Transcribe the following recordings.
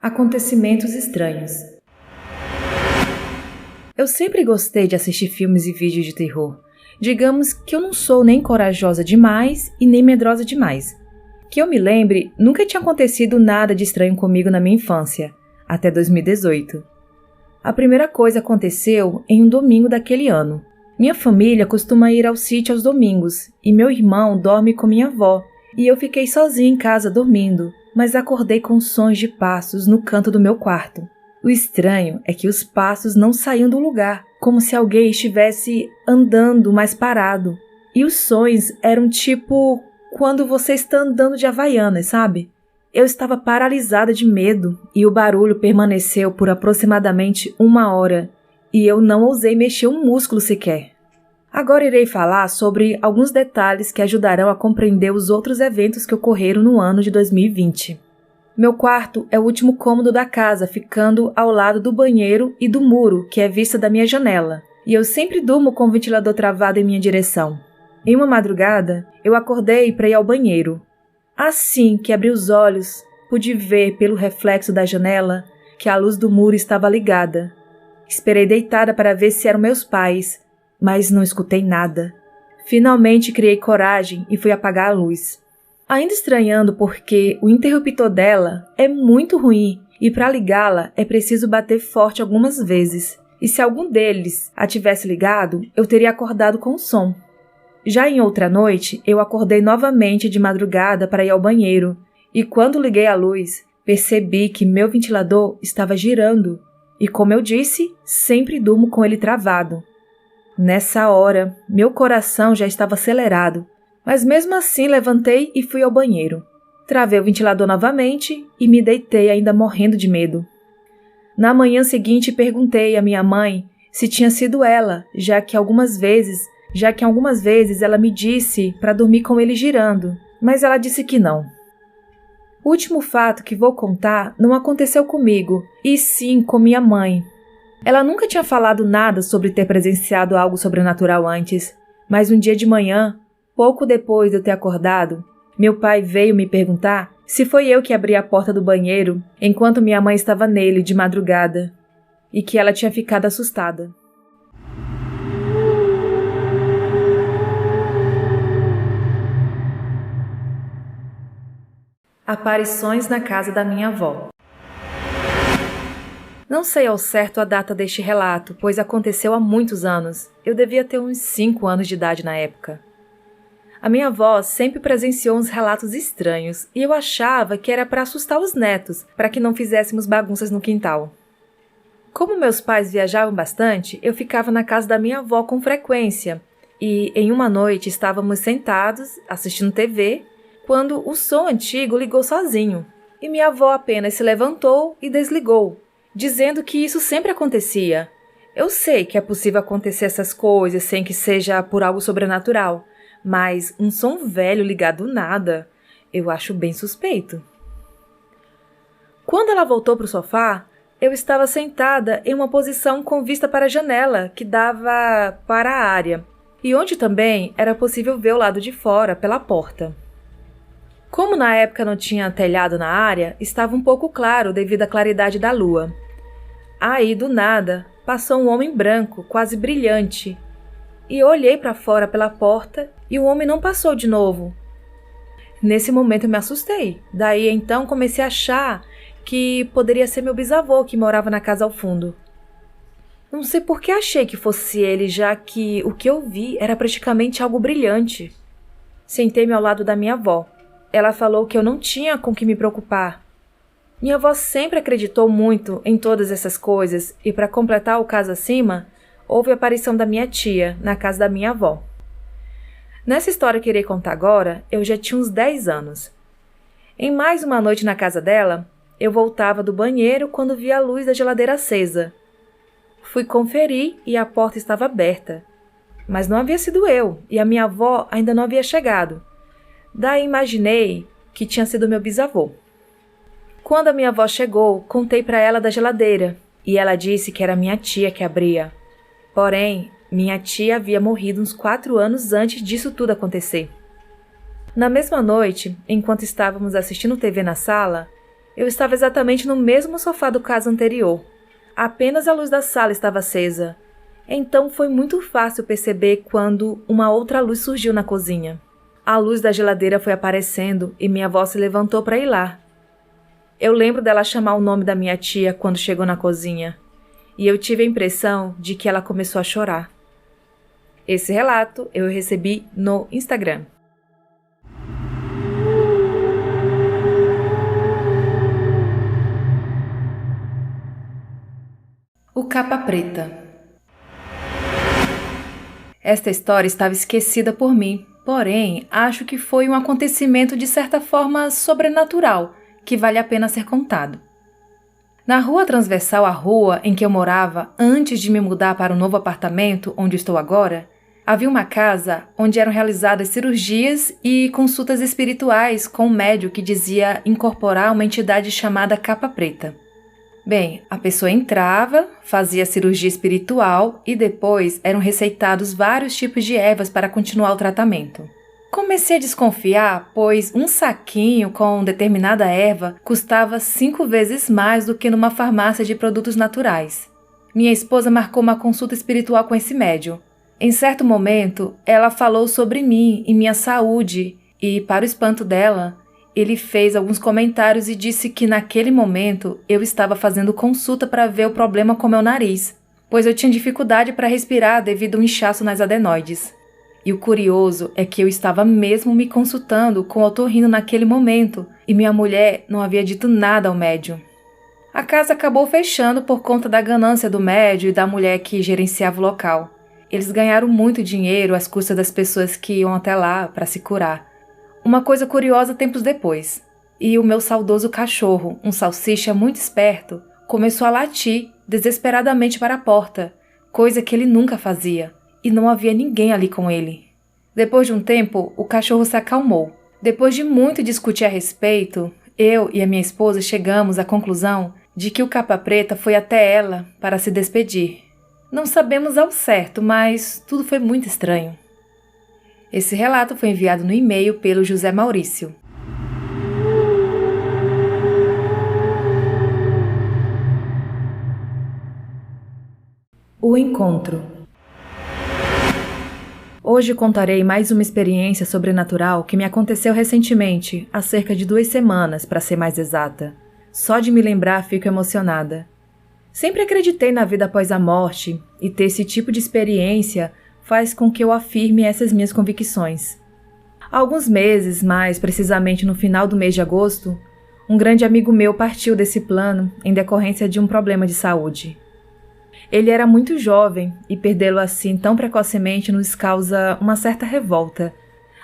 Acontecimentos estranhos. Eu sempre gostei de assistir filmes e vídeos de terror. Digamos que eu não sou nem corajosa demais e nem medrosa demais. Que eu me lembre, nunca tinha acontecido nada de estranho comigo na minha infância, até 2018. A primeira coisa aconteceu em um domingo daquele ano. Minha família costuma ir ao sítio aos domingos, e meu irmão dorme com minha avó, e eu fiquei sozinha em casa dormindo, mas acordei com sons de passos no canto do meu quarto. O estranho é que os passos não saíam do lugar, como se alguém estivesse andando mais parado. E os sons eram tipo quando você está andando de Havaianas, sabe? Eu estava paralisada de medo e o barulho permaneceu por aproximadamente 1 hora e eu não ousei mexer um músculo sequer. Agora irei falar sobre alguns detalhes que ajudarão a compreender os outros eventos que ocorreram no ano de 2020. Meu quarto é o último cômodo da casa, ficando ao lado do banheiro e do muro, que é vista da minha janela, e eu sempre durmo com o ventilador travado em minha direção. Em uma madrugada, eu acordei para ir ao banheiro. Assim que abri os olhos, pude ver pelo reflexo da janela que a luz do muro estava ligada. Esperei deitada para ver se eram meus pais, mas não escutei nada. Finalmente criei coragem e fui apagar a luz. Ainda estranhando porque o interruptor dela é muito ruim e para ligá-la é preciso bater forte algumas vezes. E se algum deles a tivesse ligado, eu teria acordado com o som. Já em outra noite, eu acordei novamente de madrugada para ir ao banheiro e quando liguei a luz, percebi que meu ventilador estava girando e, como eu disse, sempre durmo com ele travado. Nessa hora, meu coração já estava acelerado. Mas mesmo assim levantei e fui ao banheiro. Travei o ventilador novamente e me deitei ainda morrendo de medo. Na manhã seguinte perguntei à minha mãe se tinha sido ela, já que algumas vezes ela me disse para dormir com ele girando, mas ela disse que não. O último fato que vou contar não aconteceu comigo, e sim com minha mãe. Ela nunca tinha falado nada sobre ter presenciado algo sobrenatural antes, mas um dia de manhã, pouco depois de eu ter acordado, meu pai veio me perguntar se foi eu que abri a porta do banheiro enquanto minha mãe estava nele de madrugada e que ela tinha ficado assustada. Aparições na casa da minha avó. Não sei ao certo a data deste relato, pois aconteceu há muitos anos. Eu devia ter uns 5 anos de idade na época. A minha avó sempre presenciou uns relatos estranhos e eu achava que era para assustar os netos, para que não fizéssemos bagunças no quintal. Como meus pais viajavam bastante, eu ficava na casa da minha avó com frequência e em uma noite estávamos sentados assistindo TV quando o som antigo ligou sozinho e minha avó apenas se levantou e desligou, dizendo que isso sempre acontecia. Eu sei que é possível acontecer essas coisas sem que seja por algo sobrenatural, mas um som velho ligado do nada, eu acho bem suspeito. Quando ela voltou para o sofá, eu estava sentada em uma posição com vista para a janela que dava para a área, e onde também era possível ver o lado de fora pela porta. Como na época não tinha telhado na área, estava um pouco claro devido à claridade da lua. Aí, do nada, passou um homem branco, quase brilhante, e eu olhei para fora pela porta e o homem não passou de novo. Nesse momento eu me assustei. Daí então comecei a achar que poderia ser meu bisavô que morava na casa ao fundo. Não sei por que achei que fosse ele, já que o que eu vi era praticamente algo brilhante. Sentei-me ao lado da minha avó. Ela falou que eu não tinha com que me preocupar. Minha avó sempre acreditou muito em todas essas coisas e, para completar o caso acima, houve a aparição da minha tia na casa da minha avó. Nessa história que irei contar agora, eu já tinha uns 10 anos. Em mais uma noite na casa dela, eu voltava do banheiro quando vi a luz da geladeira acesa. Fui conferir e a porta estava aberta. Mas não havia sido eu e a minha avó ainda não havia chegado. Daí imaginei que tinha sido meu bisavô. Quando a minha avó chegou, contei para ela da geladeira e ela disse que era minha tia que abria. Porém, minha tia havia morrido uns 4 anos antes disso tudo acontecer. Na mesma noite, enquanto estávamos assistindo TV na sala, Eu estava exatamente no mesmo sofá do caso anterior. Apenas a luz da sala estava acesa. Então foi muito fácil perceber quando uma outra luz surgiu na cozinha. A luz da geladeira foi aparecendo e minha avó se levantou para ir lá. Eu lembro dela chamar o nome da minha tia quando chegou na cozinha. E eu tive a impressão de que ela começou a chorar. Esse relato eu recebi no Instagram. O Capa Preta. Esta história estava esquecida por mim, porém, acho que foi um acontecimento de certa forma sobrenatural, que vale a pena ser contado. Na rua transversal à rua em que eu morava antes de me mudar para o novo apartamento onde estou agora, havia uma casa onde eram realizadas cirurgias e consultas espirituais com um médium que dizia incorporar uma entidade chamada Capa Preta. Bem, a pessoa entrava, fazia cirurgia espiritual e depois eram receitados vários tipos de ervas para continuar o tratamento. Comecei a desconfiar, pois um saquinho com determinada erva custava 5 vezes mais do que numa farmácia de produtos naturais. Minha esposa marcou uma consulta espiritual com esse médium. Em certo momento, ela falou sobre mim e minha saúde e, para o espanto dela, ele fez alguns comentários e disse que naquele momento eu estava fazendo consulta para ver o problema com meu nariz, pois eu tinha dificuldade para respirar devido a um inchaço nas adenoides. E o curioso é que eu estava mesmo me consultando com o otorrino naquele momento e minha mulher não havia dito nada ao médium. A casa acabou fechando por conta da ganância do médium e da mulher que gerenciava o local. Eles ganharam muito dinheiro às custas das pessoas que iam até lá para se curar. Uma coisa curiosa tempos depois. E o meu saudoso cachorro, um salsicha muito esperto, começou a latir desesperadamente para a porta, coisa que ele nunca fazia, e não havia ninguém ali com ele. Depois de um tempo, o cachorro se acalmou. Depois de muito discutir a respeito, eu e a minha esposa chegamos à conclusão de que o Capa Preta foi até ela para se despedir. Não sabemos ao certo, mas tudo foi muito estranho. Esse relato foi enviado no e-mail pelo José Maurício. O encontro. Hoje contarei mais uma experiência sobrenatural que me aconteceu recentemente, há cerca de 2 semanas, para ser mais exata. Só de me lembrar fico emocionada. Sempre acreditei na vida após a morte, e ter esse tipo de experiência faz com que eu afirme essas minhas convicções. Há alguns meses, mais precisamente no final do mês de agosto, um grande amigo meu partiu desse plano em decorrência de um problema de saúde. Ele era muito jovem e perdê-lo assim tão precocemente nos causa uma certa revolta.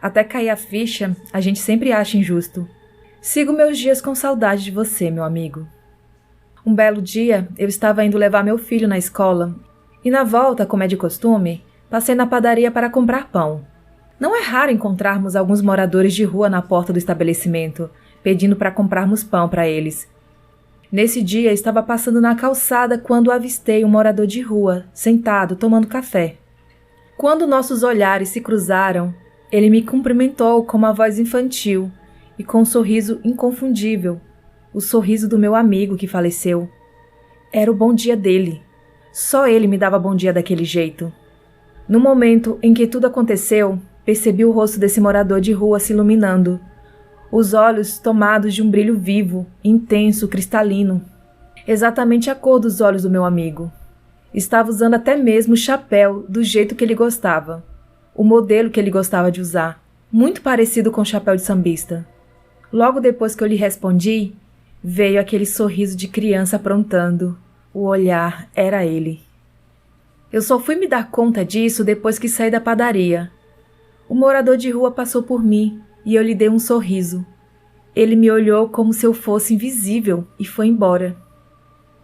Até cair a ficha, a gente sempre acha injusto. Sigo meus dias com saudade de você, meu amigo. Um belo dia, eu estava indo levar meu filho na escola e na volta, como é de costume, passei na padaria para comprar pão. Não é raro encontrarmos alguns moradores de rua na porta do estabelecimento, pedindo para comprarmos pão para eles. Nesse dia, estava passando na calçada quando avistei um morador de rua, sentado, tomando café. Quando nossos olhares se cruzaram, ele me cumprimentou com uma voz infantil e com um sorriso inconfundível, o sorriso do meu amigo que faleceu. Era o bom dia dele. Só ele me dava bom dia daquele jeito. No momento em que tudo aconteceu, percebi o rosto desse morador de rua se iluminando, os olhos tomados de um brilho vivo, intenso, cristalino. Exatamente a cor dos olhos do meu amigo. Estava usando até mesmo o chapéu do jeito que ele gostava, o modelo que ele gostava de usar, muito parecido com o chapéu de sambista. Logo depois que eu lhe respondi, veio aquele sorriso de criança aprontando. O olhar era ele. Eu só fui me dar conta disso depois que saí da padaria. O morador de rua passou por mim e eu lhe dei um sorriso. Ele me olhou como se eu fosse invisível e foi embora.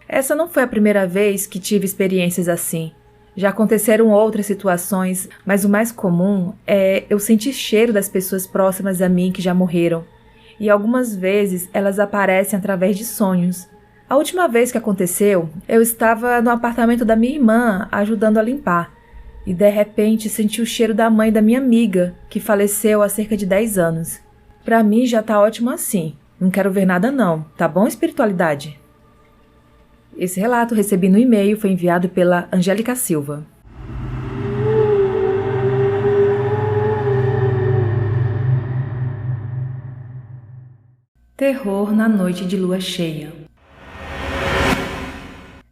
Essa não foi a primeira vez que tive experiências assim. Já aconteceram outras situações, mas o mais comum é eu sentir cheiro das pessoas próximas a mim que já morreram. E algumas vezes elas aparecem através de sonhos. A última vez que aconteceu, eu estava no apartamento da minha irmã ajudando a limpar. E de repente senti o cheiro da mãe da minha amiga, que faleceu há cerca de 10 anos. Para mim já tá ótimo assim, Não quero ver nada não, tá bom, espiritualidade? Esse relato recebi no e-mail, foi enviado pela Angélica Silva. Terror na noite de lua cheia.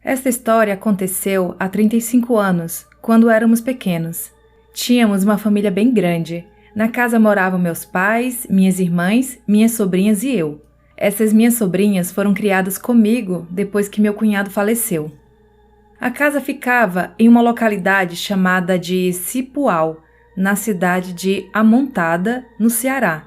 Esta história aconteceu há 35 anos, quando éramos pequenos. Tínhamos uma família bem grande. Na casa moravam meus pais, minhas irmãs, minhas sobrinhas e eu. Essas minhas sobrinhas foram criadas comigo depois que meu cunhado faleceu. A casa ficava em uma localidade chamada de Cipual, na cidade de Amontada, no Ceará.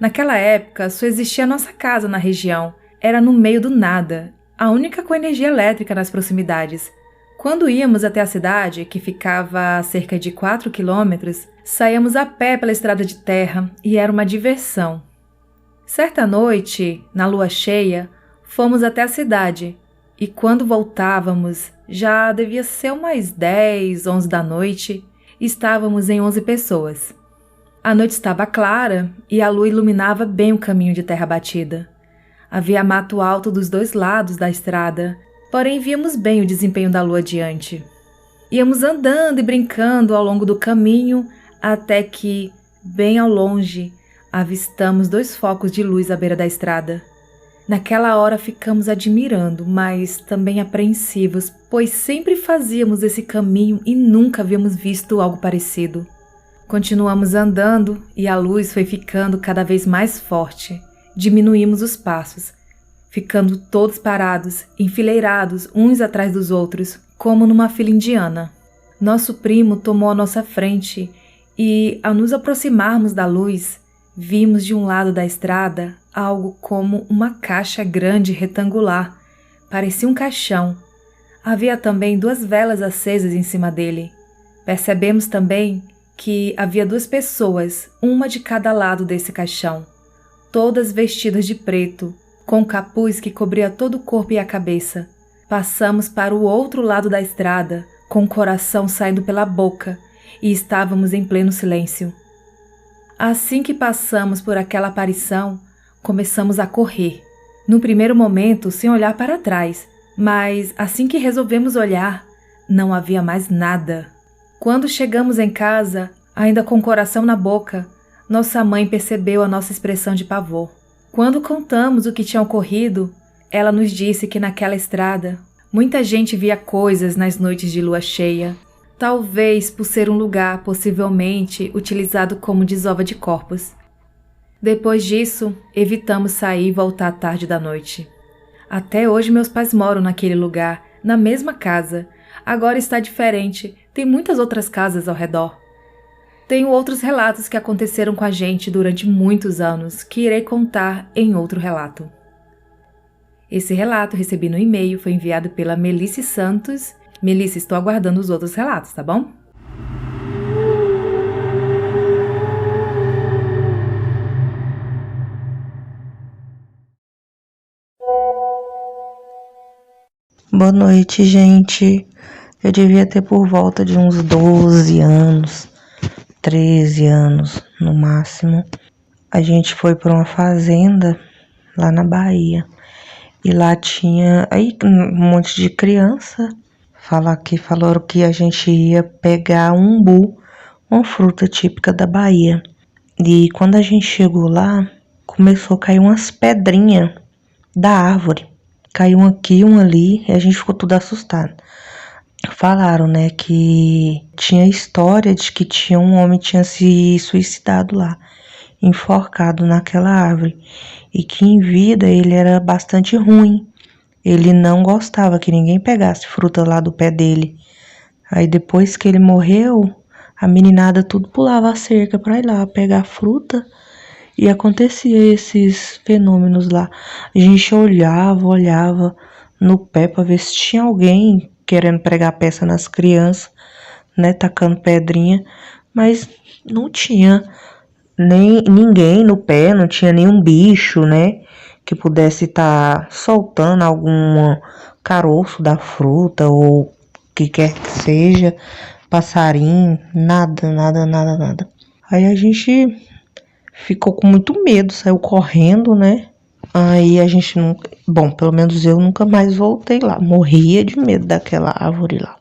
Naquela época, só existia a nossa casa na região. Era no meio do nada, a única com energia elétrica nas proximidades. Quando íamos até a cidade, que ficava a cerca de 4 quilômetros, saíamos a pé pela estrada de terra e era uma diversão. Certa noite, na lua cheia, fomos até a cidade e quando voltávamos, já devia ser umas 10, 11 da noite, estávamos em 11 pessoas. A noite estava clara e a lua iluminava bem o caminho de terra batida. Havia mato alto dos dois lados da estrada, porém víamos bem o desempenho da lua adiante. Íamos andando e brincando ao longo do caminho até que, bem ao longe, avistamos 2 focos de luz à beira da estrada. Naquela hora ficamos admirando, mas também apreensivos, pois sempre fazíamos esse caminho e nunca havíamos visto algo parecido. Continuamos andando e a luz foi ficando cada vez mais forte. Diminuímos os passos, ficando todos parados, enfileirados uns atrás dos outros, como numa fila indiana. Nosso primo tomou a nossa frente e, ao nos aproximarmos da luz, vimos de um lado da estrada algo como uma caixa grande retangular. Parecia um caixão. Havia também 2 velas acesas em cima dele. Percebemos também que havia 2 pessoas, uma de cada lado desse caixão, todas vestidas de preto, com um capuz que cobria todo o corpo e a cabeça. Passamos para o outro lado da estrada, com o coração saindo pela boca, e estávamos em pleno silêncio. Assim que passamos por aquela aparição, começamos a correr. No primeiro momento, sem olhar para trás, mas assim que resolvemos olhar, não havia mais nada. Quando chegamos em casa, ainda com o coração na boca, nossa mãe percebeu a nossa expressão de pavor. Quando contamos o que tinha ocorrido, ela nos disse que naquela estrada, muita gente via coisas nas noites de lua cheia, talvez por ser um lugar possivelmente utilizado como desova de corpos. Depois disso, evitamos sair e voltar à tarde da noite. Até hoje meus pais moram naquele lugar, na mesma casa. Agora está diferente, tem muitas outras casas ao redor. Tenho outros relatos que aconteceram com a gente durante muitos anos, que irei contar em outro relato. Esse relato recebi no e-mail, foi enviado pela Melice Santos. Melice, estou aguardando os outros relatos, tá bom? Boa noite, gente. Eu devia ter por volta de uns 12 anos, 13 anos no máximo. A gente foi para uma fazenda lá na Bahia. E lá tinha aí um monte de criança. Falaram que a gente ia pegar umbu, uma fruta típica da Bahia. E quando a gente chegou lá, começou a cair umas pedrinhas da árvore. Caiu um aqui, um ali, e a gente ficou tudo assustado. Falaram, né, que tinha história de que um homem tinha se suicidado lá, enforcado naquela árvore, e que em vida ele era bastante ruim. Ele não gostava que ninguém pegasse fruta lá do pé dele. Aí depois que ele morreu, a meninada tudo pulava a cerca para ir lá pegar fruta. E acontecia esses fenômenos lá. A gente olhava no pé para ver se tinha alguém querendo pregar peça nas crianças, né, tacando pedrinha, mas não tinha nem ninguém no pé, não tinha nenhum bicho, né, que pudesse estar soltando algum caroço da fruta ou o que quer que seja, passarinho, nada. Aí a gente ficou com muito medo, saiu correndo, né? Aí a gente nunca... Bom, pelo menos eu nunca mais voltei lá. Morria de medo daquela árvore lá.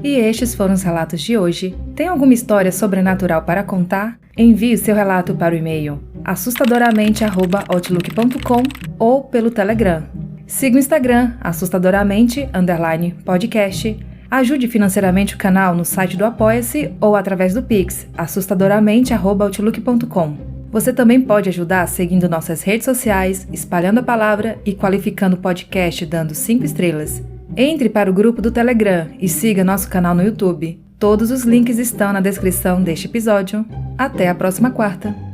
E estes foram os relatos de hoje. Tem alguma história sobrenatural para contar? Envie o seu relato para o e-mail assustadoramente@outlook.com ou pelo Telegram. Siga o Instagram assustadoramente_podcast. Ajude financeiramente o canal no site do Apoia-se ou através do Pix assustadoramente@outlook.com. Você também pode ajudar seguindo nossas redes sociais, espalhando a palavra e qualificando o podcast dando 5 estrelas. Entre para o grupo do Telegram e siga nosso canal no YouTube. Todos os links estão na descrição deste episódio. Até a próxima quarta!